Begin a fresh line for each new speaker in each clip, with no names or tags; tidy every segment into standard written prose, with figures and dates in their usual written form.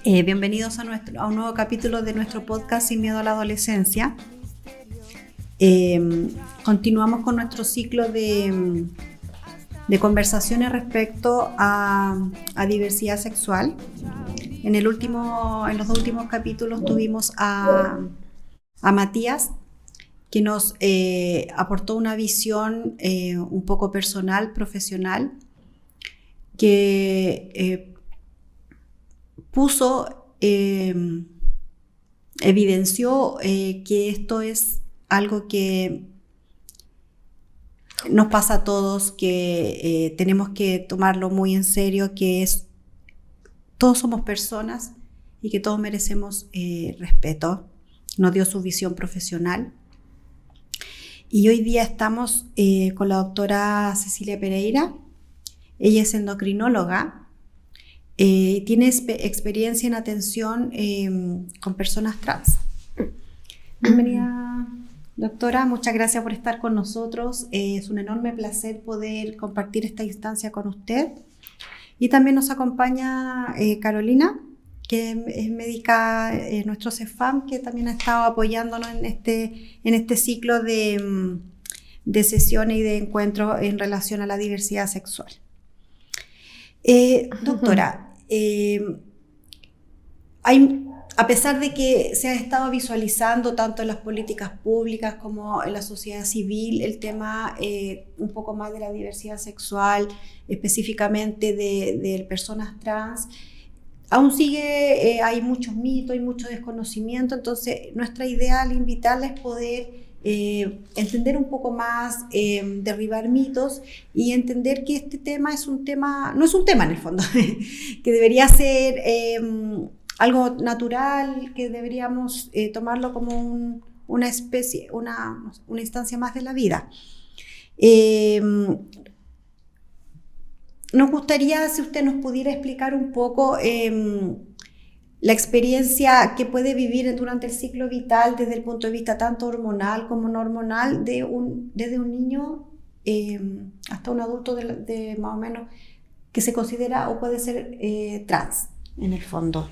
Bienvenidos a un nuevo capítulo de nuestro podcast Sin Miedo a la Adolescencia. Continuamos con nuestro ciclo de conversaciones respecto a diversidad sexual. En los dos últimos capítulos tuvimos a Matías, que nos aportó una visión un poco personal, profesional, que evidenció que esto es algo que nos pasa a todos, que tenemos que tomarlo muy en serio, todos somos personas y que todos merecemos respeto. Nos dio su visión profesional. Y hoy día estamos con la doctora Cecilia Pereira. Ella es endocrinóloga. Tiene experiencia en atención con personas trans. Bienvenida, doctora. Muchas gracias por estar con nosotros. Es un enorme placer poder compartir esta instancia con usted. Y también nos acompaña Carolina, que es médica, nuestro CEFAM, que también ha estado apoyándonos en este ciclo de sesiones y de encuentros en relación a la diversidad sexual. Doctora, a pesar de que se ha estado visualizando tanto en las políticas públicas como en la sociedad civil el tema un poco más de la diversidad sexual, específicamente de personas trans, aún hay muchos mitos, hay mucho desconocimiento. Entonces nuestra idea al invitarla es poder entender un poco más, derribar mitos y entender que este tema no es un tema en el fondo, que debería ser algo natural, que deberíamos tomarlo como una instancia más de la vida. Nos gustaría si usted nos pudiera explicar un poco la experiencia que puede vivir durante el ciclo vital desde el punto de vista tanto hormonal como no hormonal, desde un niño hasta un adulto de más o menos que se considera o puede ser trans en el fondo.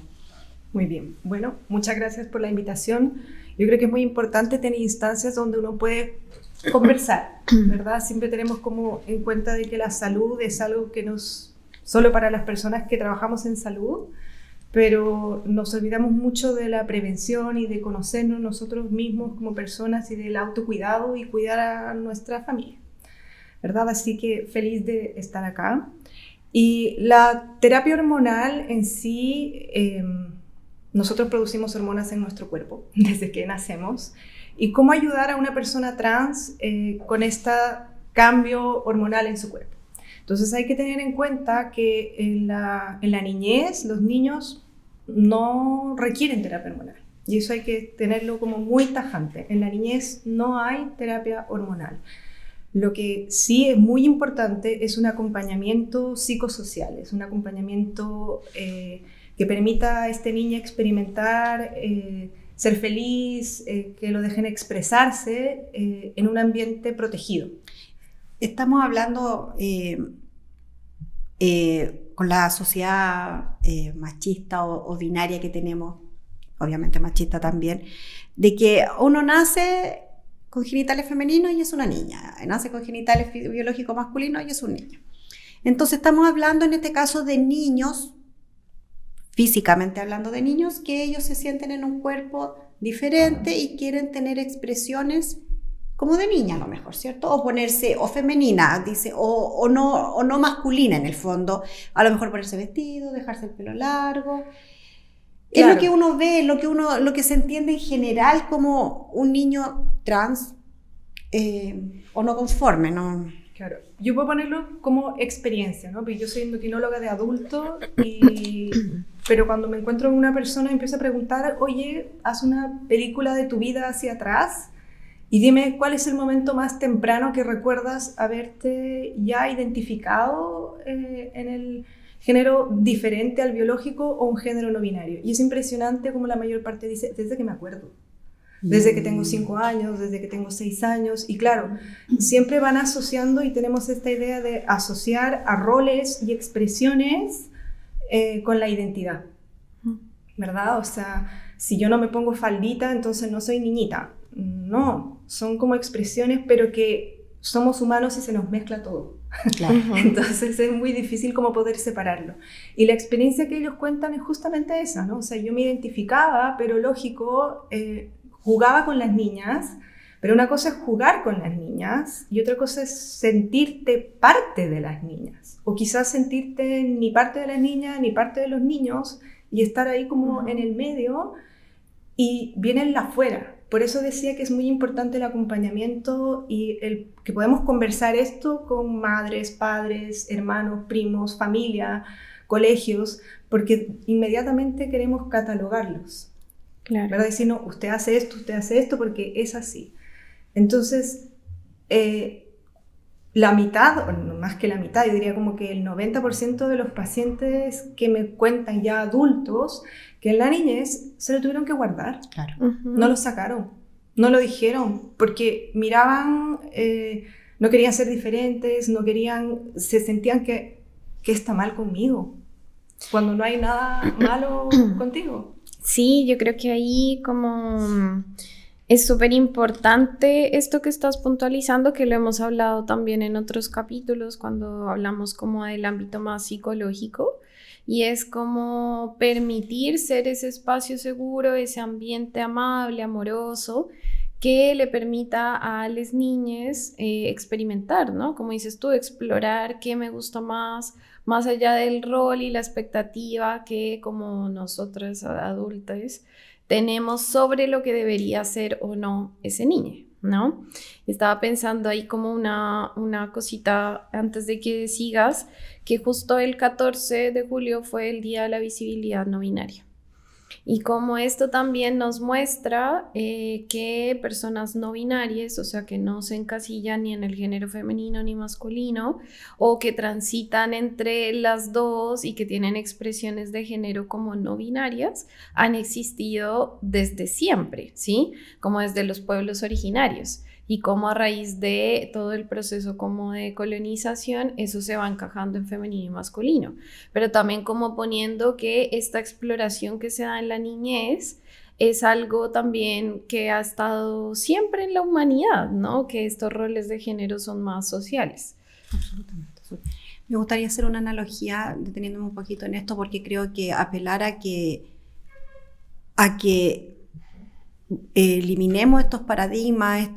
Muy bien, bueno, muchas gracias por la invitación. Yo creo que es muy importante tener instancias donde uno puede conversar, ¿verdad? Siempre tenemos como en cuenta de que la salud es algo que no es solo para las personas que trabajamos en salud, pero nos olvidamos mucho de la prevención y de conocernos nosotros mismos como personas y del autocuidado y cuidar a nuestra familia, ¿verdad? Así que feliz de estar acá. Y la terapia hormonal en sí, nosotros producimos hormonas en nuestro cuerpo desde que nacemos. ¿Y cómo ayudar a una persona trans con este cambio hormonal en su cuerpo? Entonces hay que tener en cuenta que en la niñez los niños no requieren terapia hormonal. Y eso hay que tenerlo como muy tajante. En la niñez no hay terapia hormonal. Lo que sí es muy importante es un acompañamiento psicosocial, es un acompañamiento que permita a este niño experimentar, ser feliz, que lo dejen expresarse en un ambiente protegido.
Estamos hablando con la sociedad machista o binaria que tenemos, obviamente machista también, de que uno nace con genitales femeninos y es una niña, nace con genitales biológicos masculinos y es un niño. Entonces estamos hablando en este caso de niños, físicamente hablando de niños, que ellos se sienten en un cuerpo diferente y quieren tener expresiones como de niña a lo mejor, ¿cierto? O ponerse, o femenina, dice, o no masculina en el fondo, a lo mejor ponerse vestido, dejarse el pelo largo. Claro. Es lo que uno ve, lo que se entiende en general como un niño trans o no conforme, ¿no?
Claro, yo puedo ponerlo como experiencia, ¿no? Porque yo soy endocrinóloga de adulto, pero cuando me encuentro con una persona empiezo a preguntar, oye, haz una película de tu vida hacia atrás y dime cuál es el momento más temprano que recuerdas haberte ya identificado en el género diferente al biológico o un género no binario. Y es impresionante como la mayor parte dice, desde que me acuerdo. Desde que tengo 5 años, desde que tengo 6 años, y claro, siempre van asociando y tenemos esta idea de asociar a roles y expresiones con la identidad. ¿verdad? O sea, si yo no me pongo faldita, entonces no soy niñita. No, son como expresiones, pero que somos humanos y se nos mezcla todo.
Claro.
Entonces es muy difícil como poder separarlo. Y la experiencia que ellos cuentan es justamente esa, ¿no? O sea, yo me identificaba, pero lógico, jugaba con las niñas, pero una cosa es jugar con las niñas y otra cosa es sentirte parte de las niñas. O quizás sentirte ni parte de las niñas ni parte de los niños y estar ahí como en el medio y vienen la afuera. Por eso decía que es muy importante el acompañamiento y el que podemos conversar esto con madres, padres, hermanos, primos, familia, colegios, porque inmediatamente queremos catalogarlos.
Claro.
¿Verdad? Decir, no, usted hace esto porque es así. Entonces, la mitad, o no más que la mitad, yo diría como que el 90% de los pacientes que me cuentan ya adultos, que en la niñez se lo tuvieron que guardar.
Claro.
No lo sacaron, no lo dijeron, porque miraban, no querían ser diferentes, no querían, se sentían que está mal conmigo, cuando no hay nada malo contigo.
Sí, yo creo que ahí como es súper importante esto que estás puntualizando, que lo hemos hablado también en otros capítulos cuando hablamos como del ámbito más psicológico, y es como permitir ser ese espacio seguro, ese ambiente amable, amoroso, que le permita a las niñas experimentar, ¿no? Como dices tú, explorar qué me gusta más allá del rol y la expectativa que como nosotras adultas tenemos sobre lo que debería ser o no ese niño, ¿no? Estaba pensando ahí como una cosita antes de que sigas, que justo el 14 de julio fue el Día de la Visibilidad No Binaria. Y como esto también nos muestra que personas no binarias, o sea, que no se encasillan ni en el género femenino ni masculino, o que transitan entre las dos y que tienen expresiones de género como no binarias, han existido desde siempre, ¿sí? Como desde los pueblos originarios. Y como a raíz de todo el proceso como de colonización, eso se va encajando en femenino y masculino. Pero también como poniendo que esta exploración que se da en la niñez es algo también que ha estado siempre en la humanidad, ¿no? Que estos roles de género son más sociales.
Absolutamente. Me gustaría hacer una analogía, deteniéndome un poquito en esto, porque creo que apelar a que eliminemos estos paradigmas,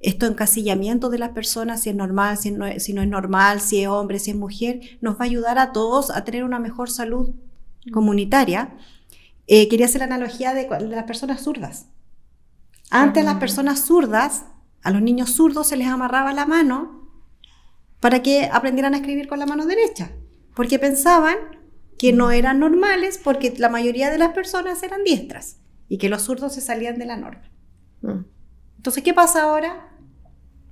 estos encasillamientos de las personas, si es normal, si no es normal, si es hombre, si es mujer, nos va a ayudar a todos a tener una mejor salud comunitaria. Quería hacer la analogía de las personas zurdas. Antes a las personas zurdas, a los niños zurdos se les amarraba la mano para que aprendieran a escribir con la mano derecha, porque pensaban que no eran normales porque la mayoría de las personas eran diestras y que los zurdos se salían de la norma. Entonces, ¿qué pasa ahora?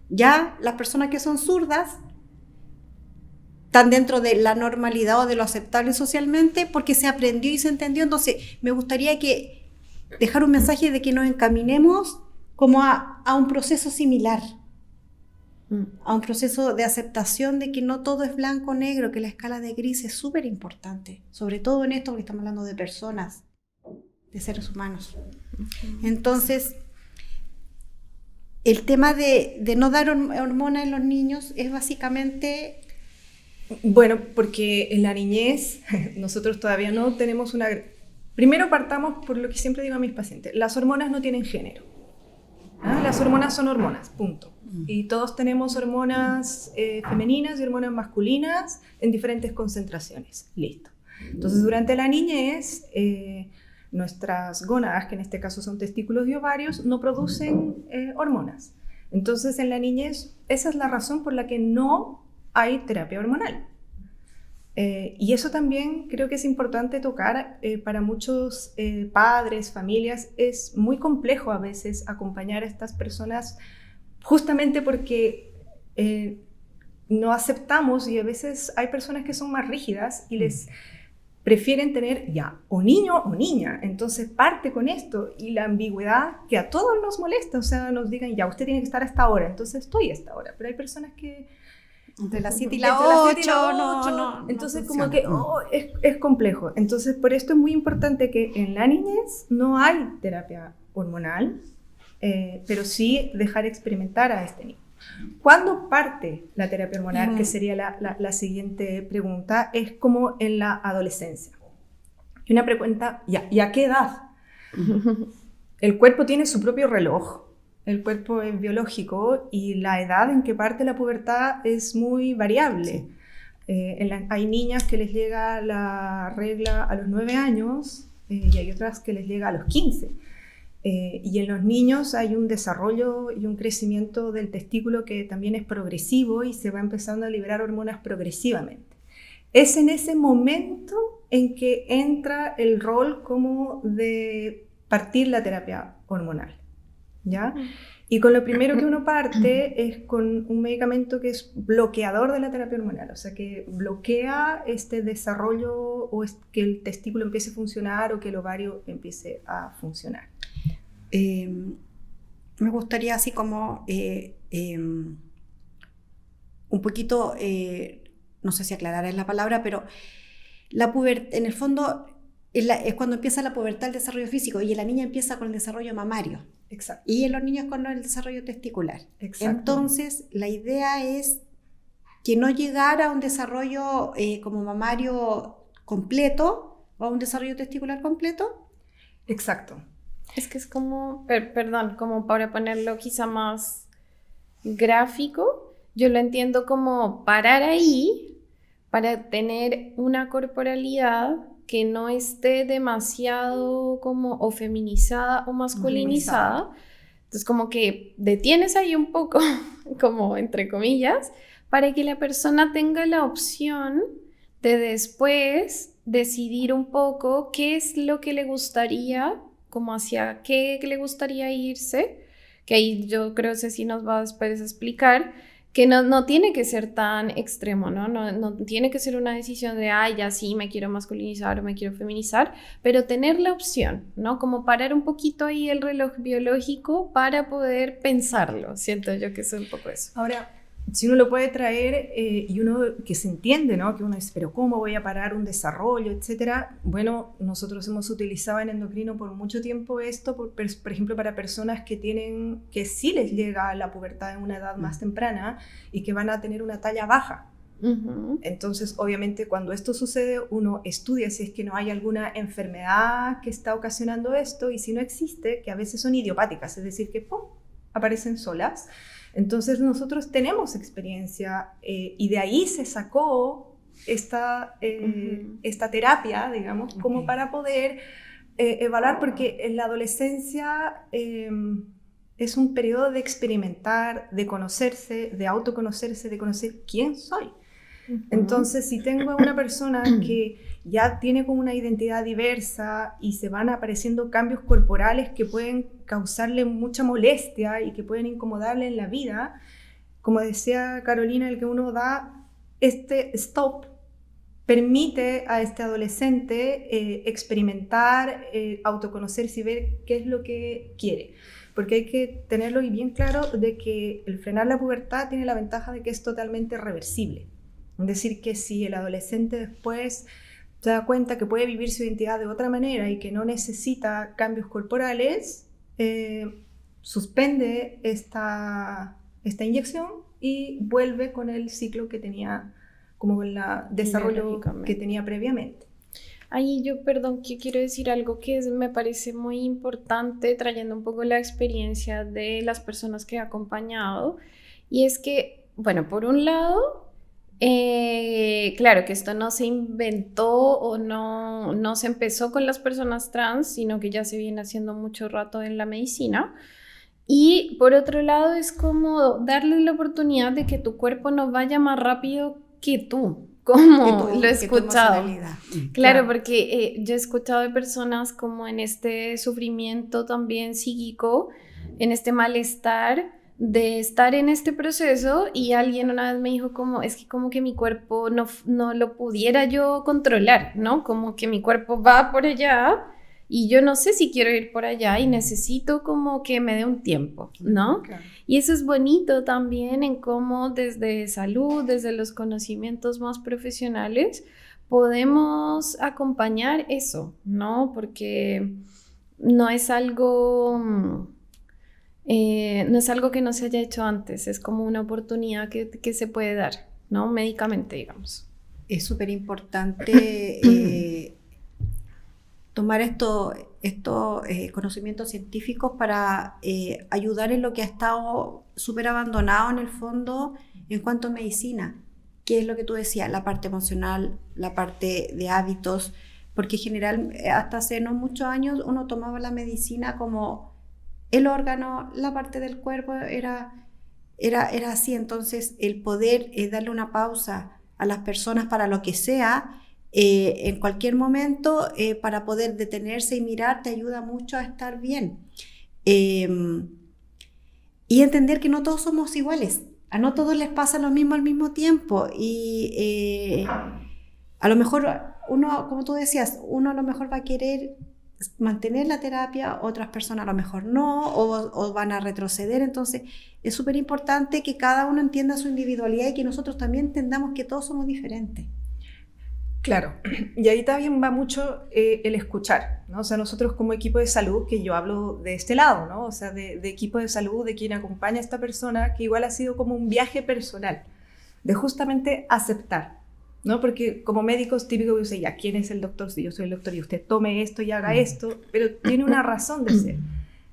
Ya las personas que son zurdas están dentro de la normalidad o de lo aceptable socialmente porque se aprendió y se entendió. Entonces, me gustaría dejar un mensaje de que nos encaminemos como a un proceso similar, a un proceso de aceptación de que no todo es blanco o negro, que la escala de gris es súper importante, sobre todo en esto porque estamos hablando de personas, de seres humanos. Entonces, el tema de no dar hormonas en los niños es básicamente...
Bueno, porque en la niñez nosotros todavía no tenemos una... Primero partamos por lo que siempre digo a mis pacientes, las hormonas no tienen género. Las hormonas son hormonas, punto. Y todos tenemos hormonas femeninas y hormonas masculinas en diferentes concentraciones, listo. Entonces, durante la niñez... nuestras gónadas, que en este caso son testículos y ovarios, no producen hormonas. Entonces, en la niñez, esa es la razón por la que no hay terapia hormonal. Y eso también creo que es importante tocar para muchos padres, familias. Es muy complejo a veces acompañar a estas personas justamente porque no aceptamos, y a veces hay personas que son más rígidas y les... prefieren tener ya o niño o niña, entonces parte con esto y la ambigüedad que a todos nos molesta, o sea, nos digan ya usted tiene que estar a esta hora, entonces estoy a esta hora, pero hay personas que
Entre las 7 y las
Entre las 7 y
8,
las
no,
8.
no.
Entonces,
no
como
funciona.
que es complejo. Entonces, por esto es muy importante que en la niñez no hay terapia hormonal, pero sí dejar experimentar a este niño. ¿Cuándo parte la terapia hormonal? Que sería la siguiente pregunta. Es como en la adolescencia. Y una pregunta, ¿y a qué edad? El cuerpo tiene su propio reloj. El cuerpo es biológico y la edad en que parte la pubertad es muy variable. Sí. Hay niñas que les llega la regla a los 9 años y hay otras que les llega a los 15. Y en los niños hay un desarrollo y un crecimiento del testículo que también es progresivo y se va empezando a liberar hormonas progresivamente. Es en ese momento en que entra el rol como de partir la terapia hormonal, ¿ya? Y con lo primero que uno parte es con un medicamento que es bloqueador de la terapia hormonal, o sea, que bloquea este desarrollo o que el testículo empiece a funcionar o que el ovario empiece a funcionar.
Me gustaría así como un poquito, no sé si aclarar es la palabra, pero en el fondo es cuando empieza la pubertad el desarrollo físico y la niña empieza con el desarrollo mamario.
Exacto.
Y en los niños con el desarrollo testicular.
Exacto.
Entonces, la idea es que no llegara a un desarrollo como mamario completo o a un desarrollo testicular completo.
Exacto.
Es que es como, perdón, como para ponerlo quizá más gráfico, yo lo entiendo como parar ahí para tener una corporalidad que no esté demasiado como o feminizada o masculinizada. Entonces como que detienes ahí un poco, como entre comillas, para que la persona tenga la opción de después decidir un poco qué es lo que le gustaría, como hacia qué le gustaría irse, que ahí yo creo que sí nos va después a explicar, que no tiene que ser tan extremo, ¿no? No tiene que ser una decisión de, ay, ya sí, me quiero masculinizar o me quiero feminizar, pero tener la opción, ¿no? Como parar un poquito ahí el reloj biológico para poder pensarlo. Siento yo que es un poco eso.
Ahora, si uno lo puede traer y uno que se entiende, ¿no? Que uno dice, pero ¿cómo voy a parar un desarrollo, etcétera? Bueno, nosotros hemos utilizado en endocrino por mucho tiempo esto, por ejemplo, para personas que sí les llega la pubertad en una edad más temprana y que van a tener una talla baja. Uh-huh. Entonces, obviamente, cuando esto sucede, uno estudia si es que no hay alguna enfermedad que está ocasionando esto y si no existe, que a veces son idiopáticas, es decir, que ¡pum!, aparecen solas. Entonces nosotros tenemos experiencia y de ahí se sacó esta terapia, digamos, como para poder evaluar, porque en la adolescencia es un periodo de experimentar, de conocerse, de autoconocerse, de conocer quién soy. Entonces, si tengo a una persona que ya tiene como una identidad diversa y se van apareciendo cambios corporales que pueden causarle mucha molestia y que pueden incomodarle en la vida, como decía Carolina, el que uno da este stop permite a este adolescente experimentar, autoconocerse y ver qué es lo que quiere. Porque hay que tenerlo bien claro de que el frenar la pubertad tiene la ventaja de que es totalmente reversible. Es decir, que si el adolescente después se da cuenta que puede vivir su identidad de otra manera y que no necesita cambios corporales, suspende esta inyección y vuelve con el ciclo que tenía, como el desarrollo que tenía previamente.
Ahí yo, perdón, que quiero decir algo que me parece muy importante, trayendo un poco la experiencia de las personas que he acompañado, y es que, bueno, por un lado, claro que esto no se inventó o no se empezó con las personas trans, sino que ya se viene haciendo mucho rato en la medicina. Y por otro lado es como darle la oportunidad de que tu cuerpo no vaya más rápido que tú, como lo he escuchado. Claro, porque yo he escuchado de personas como en este sufrimiento también psíquico, en este malestar de estar en este proceso, y alguien una vez me dijo como, es que como que mi cuerpo no lo pudiera yo controlar, ¿no? Como que mi cuerpo va por allá y yo no sé si quiero ir por allá y necesito como que me dé un tiempo, ¿no?
Claro.
Y eso es bonito también en cómo desde salud, desde los conocimientos más profesionales, podemos acompañar eso, ¿no? Porque no es algo, no es algo que no se haya hecho antes, es como una oportunidad que se puede dar, ¿no? Médicamente, digamos.
Es súper importante tomar estos conocimientos científicos para ayudar en lo que ha estado súper abandonado en el fondo en cuanto a medicina, que es lo que tú decías, la parte emocional, la parte de hábitos, porque en general hasta hace no muchos años uno tomaba la medicina como el órgano, la parte del cuerpo era así. Entonces el poder darle una pausa a las personas para lo que sea, en cualquier momento, para poder detenerse y mirar, te ayuda mucho a estar bien. Y entender que no todos somos iguales, a no todos les pasa lo mismo al mismo tiempo, y a lo mejor uno, como tú decías, uno a lo mejor va a querer mantener la terapia, otras personas a lo mejor no, o van a retroceder. Entonces es súper importante que cada uno entienda su individualidad y que nosotros también entendamos que todos somos diferentes.
Claro, y ahí también va mucho el escuchar, ¿no? O sea, nosotros como equipo de salud, que yo hablo de este lado, ¿no? O sea, de equipo de salud, de quien acompaña a esta persona, que igual ha sido como un viaje personal, de justamente aceptar, ¿no? Porque como médicos típico que dicen, ya, ¿quién es el doctor? Si yo soy el doctor y usted tome esto y haga esto, pero tiene una razón de ser.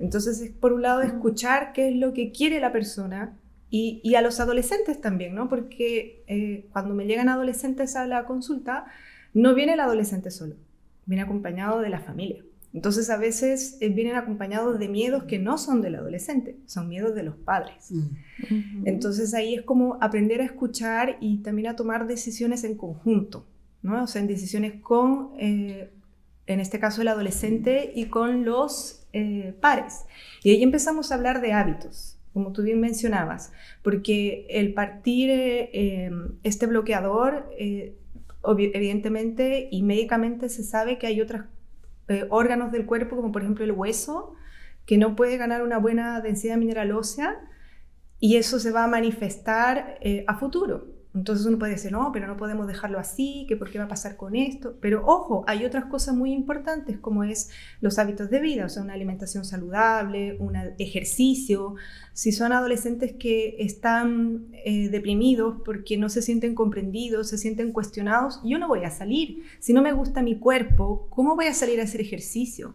Entonces, es por un lado escuchar qué es lo que quiere la persona, y a los adolescentes también, ¿no? Porque cuando me llegan adolescentes a la consulta, no viene el adolescente solo, viene acompañado de la familia. Entonces a veces vienen acompañados de miedos que no son del adolescente, son miedos de los padres. Entonces ahí es como aprender a escuchar y también a tomar decisiones en conjunto, ¿no? O sea, en decisiones con, en este caso el adolescente, y con los pares. Y ahí empezamos a hablar de hábitos, como tú bien mencionabas, porque el partir este bloqueador, evidentemente y médicamente se sabe que hay otros órganos del cuerpo, como por ejemplo el hueso, que no puede ganar una buena densidad mineral ósea, y eso se va a manifestar a futuro. Entonces uno puede decir, no, pero no podemos dejarlo así, que por qué va a pasar con esto. Pero ojo, hay otras cosas muy importantes, como es los hábitos de vida, o sea, una alimentación saludable, un ejercicio. Si son adolescentes que están deprimidos porque no se sienten comprendidos, se sienten cuestionados, yo no voy a salir. Si no me gusta mi cuerpo, ¿cómo voy a salir a hacer ejercicio?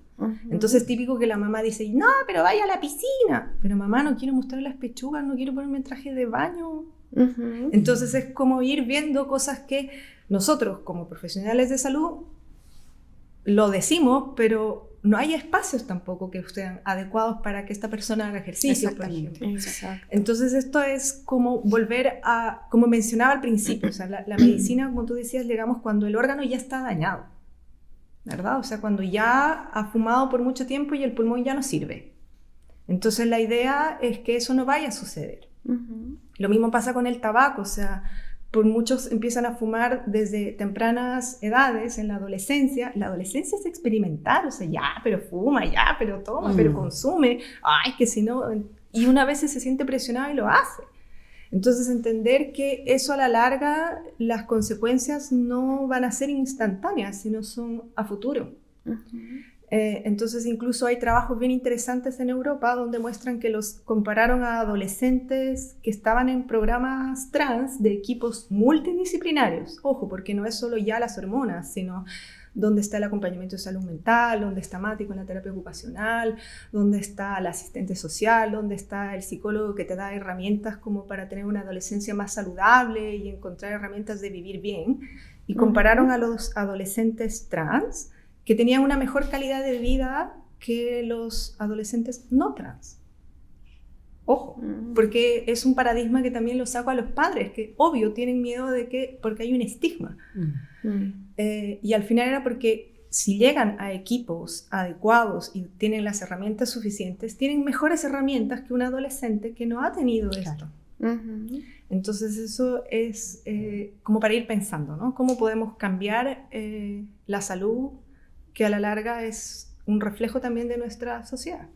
Entonces típico que la mamá dice, no, pero vaya a la piscina. Pero mamá, no quiero mostrar las pechugas, no quiero ponerme traje de baño. Entonces es como ir viendo cosas que nosotros como profesionales de salud lo decimos, pero no hay espacios tampoco que sean adecuados para que esta persona haga ejercicio, por ejemplo. Entonces esto es como volver a, como mencionaba al principio, o sea, la medicina, como tú decías, llegamos cuando el órgano ya está dañado, ¿verdad? O sea, cuando ya ha fumado por mucho tiempo y el pulmón ya no sirve. Entonces la idea es que eso no vaya a suceder. Lo mismo pasa con el tabaco, o sea, por muchos empiezan a fumar desde tempranas edades, en la adolescencia. La adolescencia es experimental, o sea, ya, pero fuma, ya, pero toma, pero consume, ay, que si no, y una vez se siente presionado y lo hace. Entonces entender que eso a la larga, las consecuencias no van a ser instantáneas, sino son a futuro. Entonces incluso hay trabajos bien interesantes en Europa donde muestran que los compararon a adolescentes que estaban en programas trans de equipos multidisciplinarios. Ojo, porque no es solo ya las hormonas, sino donde está el acompañamiento de salud mental, donde está Mati con la terapia ocupacional, donde está el asistente social, donde está el psicólogo que te da herramientas como para tener una adolescencia más saludable y encontrar herramientas de vivir bien. Y compararon a los adolescentes trans que tenían una mejor calidad de vida que los adolescentes no trans. Ojo, porque es un paradigma que también lo saco a los padres, que obvio tienen miedo de que, porque hay un estigma. Y al final era porque si llegan a equipos adecuados y tienen las herramientas suficientes, tienen mejores herramientas que un adolescente que no ha tenido esto. Entonces eso es como para ir pensando, ¿no? ¿Cómo podemos cambiar la salud, que a la larga es un reflejo también de nuestra sociedad.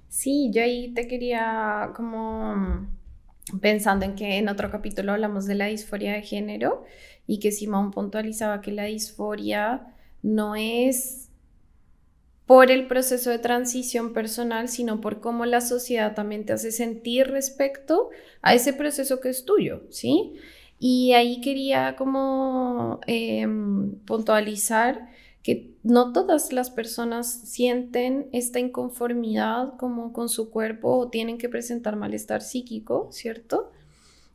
Sí, yo ahí te quería como pensando en que en otro capítulo hablamos de la disforia de género y que Simón puntualizaba que la disforia no es por el proceso de transición personal, sino por cómo la sociedad también te hace sentir respecto a ese proceso que es tuyo, ¿sí? Y ahí quería como puntualizar que no todas las personas sienten esta inconformidad como con su cuerpo o tienen que presentar malestar psíquico, ¿cierto?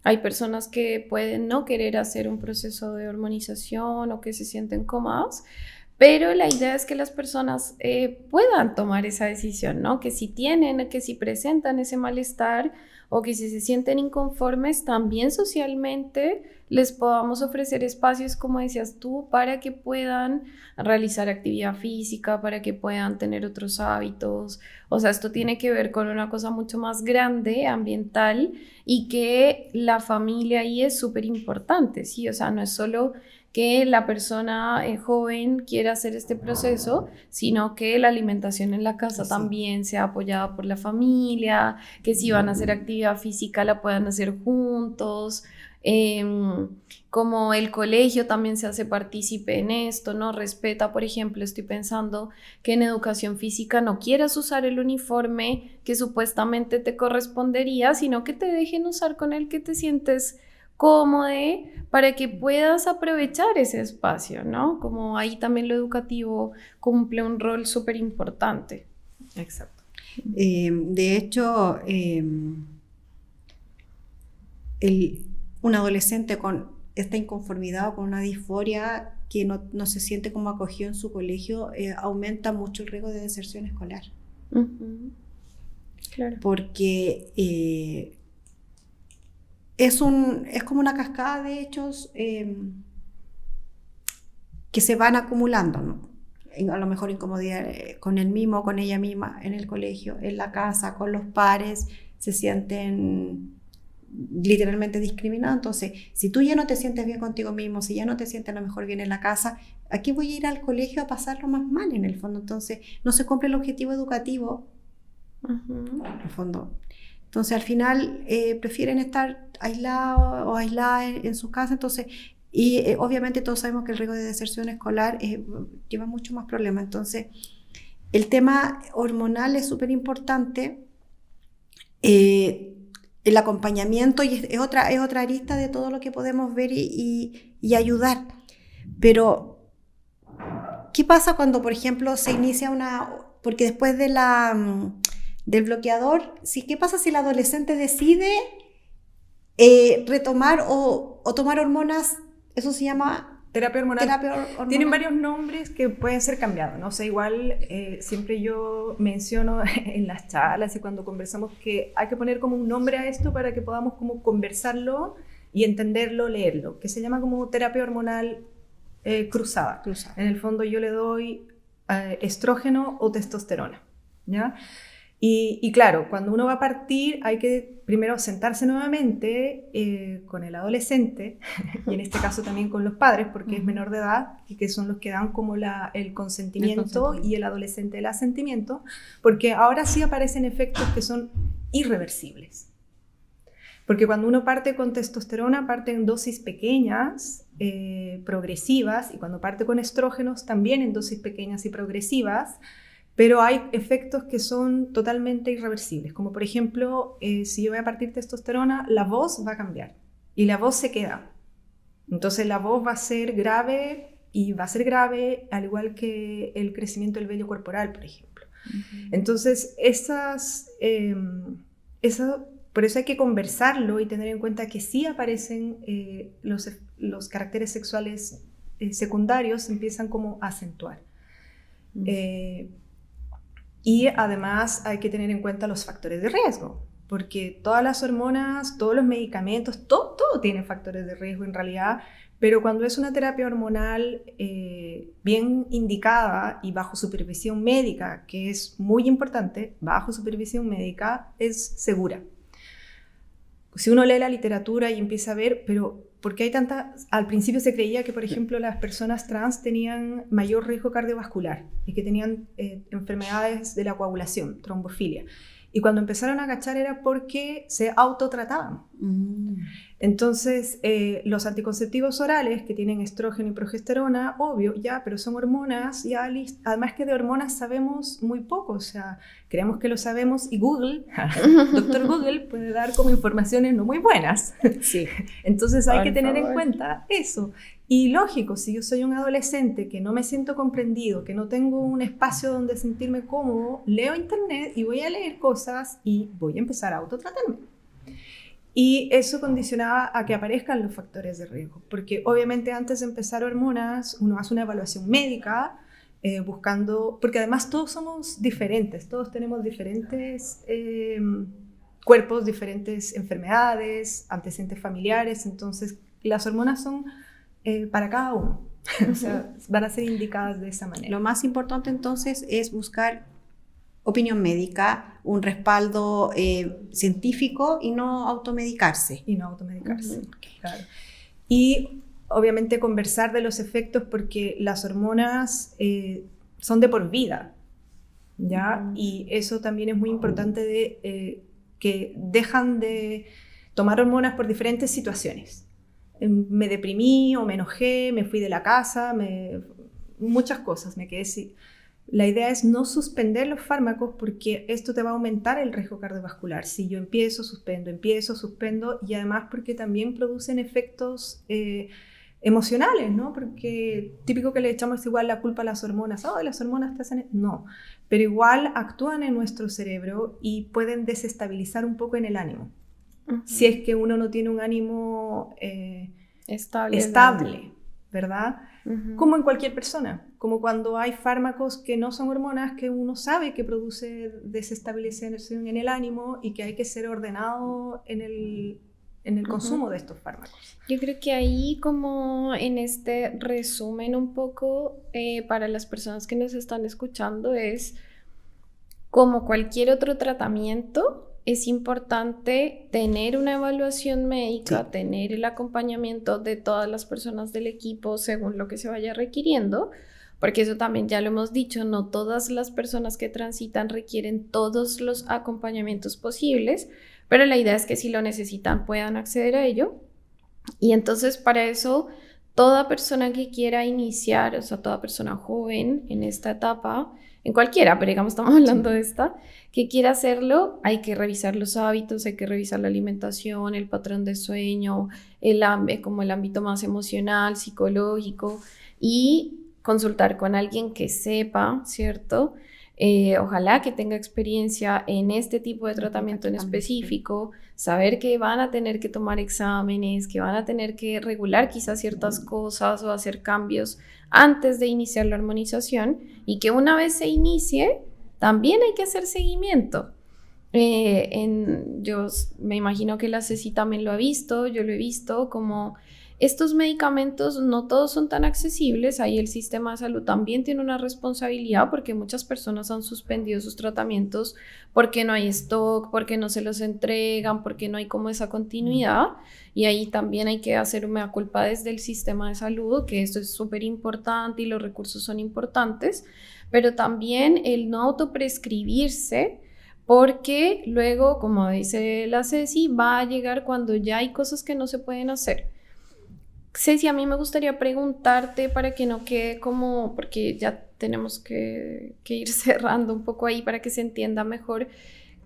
Hay personas que pueden no querer hacer un proceso de hormonización o que se sienten cómodas, pero la idea es que las personas puedan tomar esa decisión, ¿no? Que si presentan ese malestar o que si se sienten inconformes, también socialmente les podamos ofrecer espacios, como decías tú, para que puedan realizar actividad física, para que puedan tener otros hábitos. O sea, esto tiene que ver con una cosa mucho más grande, ambiental, y que la familia ahí es súper importante, ¿sí? O sea, no es solo que la persona joven quiera hacer este proceso, sino que la alimentación en la casa también sea apoyada por la familia, que si van a hacer actividad física la puedan hacer juntos, como el colegio también se hace partícipe en esto, ¿no? Respeta, por ejemplo, estoy pensando que en educación física no quieras usar el uniforme que supuestamente te correspondería, sino que te dejen usar con el que te sientes cómodo para que puedas aprovechar ese espacio, ¿no? Como ahí también lo educativo cumple un rol súper importante.
Exacto.
De hecho, un adolescente con esta inconformidad o con una disforia que no se siente como acogido en su colegio, aumenta mucho el riesgo de deserción escolar.
Uh-huh. Claro.
Porque es como una cascada de hechos que se van acumulando, ¿no? A lo mejor incomodidad con él mismo, con ella misma, en el colegio, en la casa, con los pares, se sienten literalmente discriminados. Entonces, si tú ya no te sientes bien contigo mismo, si ya no te sientes a lo mejor bien en la casa, aquí voy a ir al colegio a pasarlo más mal en el fondo. Entonces, no se cumple el objetivo educativo,
uh-huh,
en el fondo. Entonces, al final, prefieren estar aislados o aisladas en su casa. Entonces, y obviamente todos sabemos que el riesgo de deserción escolar lleva mucho más problemas. Entonces, el tema hormonal es súper importante. El acompañamiento es otra arista de todo lo que podemos ver y ayudar. Pero, ¿qué pasa cuando, por ejemplo, se inicia porque después del bloqueador, ¿qué pasa si el adolescente decide retomar o tomar hormonas? Eso se llama
terapia hormonal.
hormonal.
Tienen varios nombres que pueden ser cambiados, ¿no? O sea, igual siempre yo menciono en las charlas y cuando conversamos que hay que poner como un nombre a esto para que podamos como conversarlo y entenderlo, leerlo, que se llama como terapia hormonal cruzada. En el fondo yo le doy estrógeno o testosterona, ¿ya? Y claro, cuando uno va a partir hay que primero sentarse nuevamente con el adolescente y en este caso también con los padres porque es menor de edad y que son los que dan como el consentimiento y el adolescente el asentimiento, porque ahora sí aparecen efectos que son irreversibles. Porque cuando uno parte con testosterona parte en dosis pequeñas, progresivas, y cuando parte con estrógenos también en dosis pequeñas y progresivas, pero hay efectos que son totalmente irreversibles, como por ejemplo, si yo voy a partir testosterona, la voz va a cambiar y la voz se queda. Entonces la voz va a ser grave y va a ser grave al igual que el crecimiento del vello corporal, por ejemplo. Uh-huh. Entonces, por eso hay que conversarlo y tener en cuenta que sí aparecen los caracteres sexuales secundarios, se empiezan como a acentuar. Uh-huh. Y además hay que tener en cuenta los factores de riesgo, porque todas las hormonas, todos los medicamentos, todo tiene factores de riesgo en realidad, pero cuando es una terapia hormonal bien indicada y bajo supervisión médica, que es muy importante, bajo supervisión médica es segura. si uno lee la literatura y empieza a ver, pero ¿por qué hay tantas? Al principio se creía que, por ejemplo, las personas trans tenían mayor riesgo cardiovascular y que tenían enfermedades de la coagulación, trombofilia. Y cuando empezaron a cachar era porque se autotrataban. Entonces, los anticonceptivos orales que tienen estrógeno y progesterona, obvio, ya, pero son hormonas, ya, además que de hormonas sabemos muy poco, o sea, creemos que lo sabemos y Google, Dr. Google puede dar como informaciones no muy buenas.
Sí.
Entonces hay que tener en cuenta eso. Y lógico, si yo soy un adolescente que no me siento comprendido, que no tengo un espacio donde sentirme cómodo, leo internet y voy a leer cosas y voy a empezar a autotratarme. Y eso condicionaba a que aparezcan los factores de riesgo, porque obviamente antes de empezar hormonas, uno hace una evaluación médica, buscando, porque además todos somos diferentes, todos tenemos diferentes cuerpos, diferentes enfermedades, antecedentes familiares, entonces las hormonas son para cada uno, o sea, van a ser indicadas de esa manera.
Lo más importante entonces es buscar opinión médica, un respaldo científico y no automedicarse.
Claro. Y obviamente conversar de los efectos porque las hormonas son de por vida, ¿ya? Y eso también es muy importante de que dejan de tomar hormonas por diferentes situaciones. Me deprimí o me enojé, me fui de la casa, muchas cosas, me quedé así. La idea es no suspender los fármacos porque esto te va a aumentar el riesgo cardiovascular. Si yo empiezo, suspendo y además porque también producen efectos emocionales, ¿no? Porque típico que le echamos igual la culpa a las hormonas. Oh, las hormonas te hacen... No, pero igual actúan en nuestro cerebro y pueden desestabilizar un poco en el ánimo. Si es que uno no tiene un ánimo estable, ¿verdad? Como en cualquier persona, como cuando hay fármacos que no son hormonas que uno sabe que produce desestabilización en el ánimo y que hay que ser ordenado en el consumo de estos fármacos.
Yo creo que ahí, como en este resumen un poco para las personas que nos están escuchando, es como cualquier otro tratamiento. Es importante tener una evaluación médica, sí, tener el acompañamiento de todas las personas del equipo según lo que se vaya requiriendo, porque eso también ya lo hemos dicho, no todas las personas que transitan requieren todos los acompañamientos posibles, pero la idea es que si lo necesitan puedan acceder a ello. Y entonces para eso, toda persona que quiera iniciar, o sea, toda persona joven en esta etapa, en cualquiera, pero digamos estamos hablando de esta, que quiera hacerlo, hay que revisar los hábitos, hay que revisar la alimentación, el patrón de sueño, como el ámbito más emocional, psicológico, y consultar con alguien que sepa, ¿cierto? Ojalá que tenga experiencia en este tipo de tratamiento en específico, saber que van a tener que tomar exámenes, que van a tener que regular quizás ciertas cosas o hacer cambios antes de iniciar la hormonización, y que una vez se inicie, también hay que hacer seguimiento. Yo me imagino que la Ceci también lo ha visto, yo lo he visto, como estos medicamentos no todos son tan accesibles. Ahí el sistema de salud también tiene una responsabilidad, porque muchas personas han suspendido sus tratamientos porque no hay stock, porque no se los entregan, porque no hay como esa continuidad, y ahí también hay que hacer una culpa desde el sistema de salud, que esto es súper importante y los recursos son importantes, pero también el no autoprescribirse, porque luego, como dice la Ceci, va a llegar cuando ya hay cosas que no se pueden hacer. Ceci, a mí me gustaría preguntarte, para que no quede como, porque ya tenemos que ir cerrando un poco ahí para que se entienda mejor,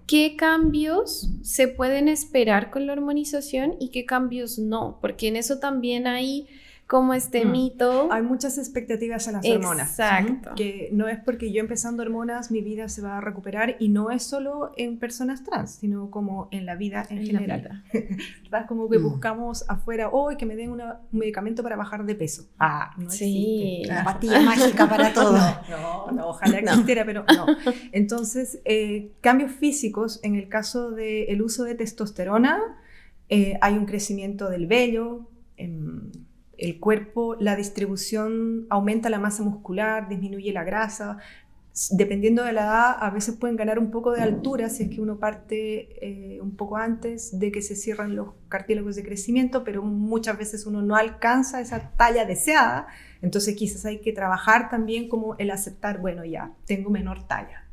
¿qué cambios se pueden esperar con la hormonización y qué cambios no? Porque en eso también hay como este mito.
Hay muchas expectativas en las hormonas.
Exacto.
Que no es porque yo empezando hormonas mi vida se va a recuperar, y no es solo en personas trans, sino como en la vida en general. ¿Verdad? Como que buscamos afuera, que me den un medicamento para bajar de peso. No existe.
La pastilla mágica para todo.
No, ojalá existiera, pero no. Entonces, cambios físicos, en el caso del uso de testosterona, hay un crecimiento del vello, el cuerpo, la distribución, aumenta la masa muscular, disminuye la grasa, dependiendo de la edad, a veces pueden ganar un poco de altura si es que uno parte un poco antes de que se cierran los cartílagos de crecimiento, pero muchas veces uno no alcanza esa talla deseada, entonces quizás hay que trabajar también como el aceptar, bueno, ya, tengo menor talla,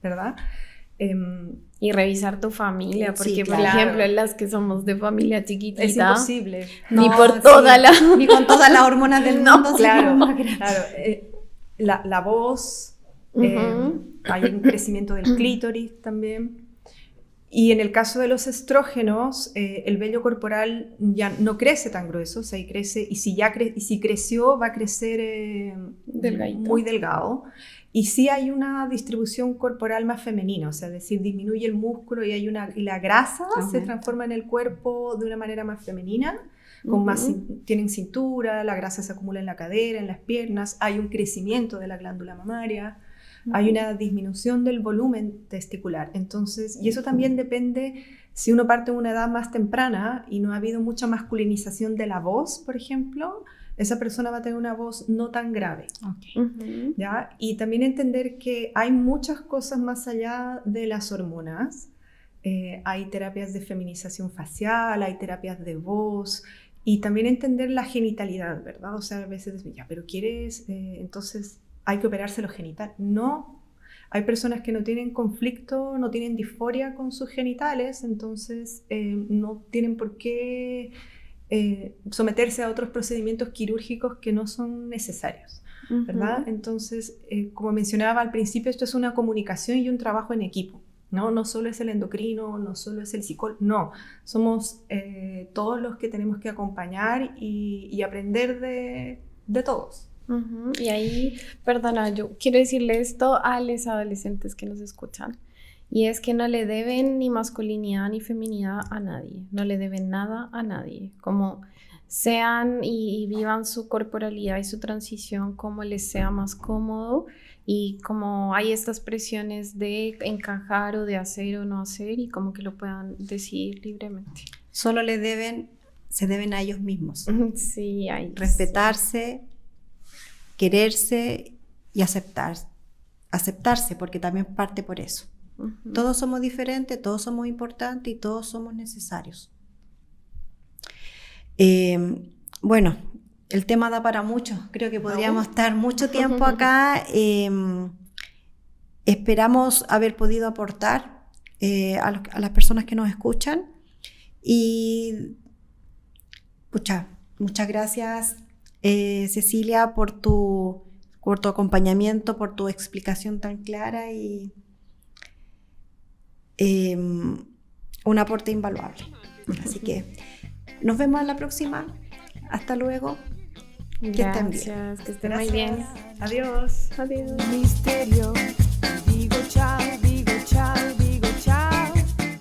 ¿verdad?
Y revisar tu familia, porque
Sí,
por
claro.
ejemplo, en las que somos de familia chiquitita,
Es imposible.
ni
No,
por toda la...
ni con todas las hormonas del
No,
mundo.
Claro,
más grande.
claro. La voz,
Ujú.
hay un crecimiento del clítoris también. Y en el caso de los estrógenos, el vello corporal ya no crece tan grueso, o sea, y crece, y si si creció, va a crecer
Delgadito.
muy delgado. Y sí hay una distribución corporal más femenina, o sea, es decir, disminuye el músculo y la grasa se
Aumenta.
transforma en el cuerpo de una manera más femenina, tienen cintura, la grasa se acumula en la cadera, en las piernas, hay un crecimiento de la glándula mamaria, hay una disminución del volumen testicular. Entonces, y eso también depende si uno parte de una edad más temprana y no ha habido mucha masculinización de la voz, por ejemplo, esa persona va a tener una voz no tan grave.
Ujú.
¿Ya? Y también entender que hay muchas cosas más allá de las hormonas. Hay terapias de feminización facial, hay terapias de voz, y también entender la genitalidad, ¿verdad? O sea, a veces, ya, pero ¿quieres? Entonces hay que operarse los genitales. No, hay personas que no tienen conflicto, no tienen disforia con sus genitales, entonces no tienen por qué someterse a otros procedimientos quirúrgicos que no son necesarios, ¿verdad?
Ujú.
Entonces, como mencionaba al principio, esto es una comunicación y un trabajo en equipo, ¿no? No solo es el endocrino, no solo es el psicólogo, no, somos todos los que tenemos que acompañar y aprender de todos.
Ujú. Y ahí, perdona, yo quiero decirle esto a los adolescentes que nos escuchan, y es que no le deben ni masculinidad ni feminidad a nadie, no le deben nada a nadie, como sean y vivan su corporalidad y su transición como les sea más cómodo, y como hay estas presiones de encajar o de hacer o no hacer, y como que lo puedan decidir libremente.
Solo se deben a ellos mismos.
Sí, hay
Respetarse, quererse y aceptarse, porque también parte por eso.
Ujú.
Todos somos diferentes, todos somos importantes y todos somos necesarios. Bueno, el tema da para mucho. Creo que podríamos estar mucho tiempo acá. Esperamos haber podido aportar a las personas que nos escuchan. Y muchas gracias, Cecilia, por tu acompañamiento, por tu explicación tan clara y un aporte invaluable. Así que nos vemos en la próxima. Hasta luego. Que estén bien.
Gracias, que estén muy bien.
Adiós.
Adiós.
Misterio, digo chao.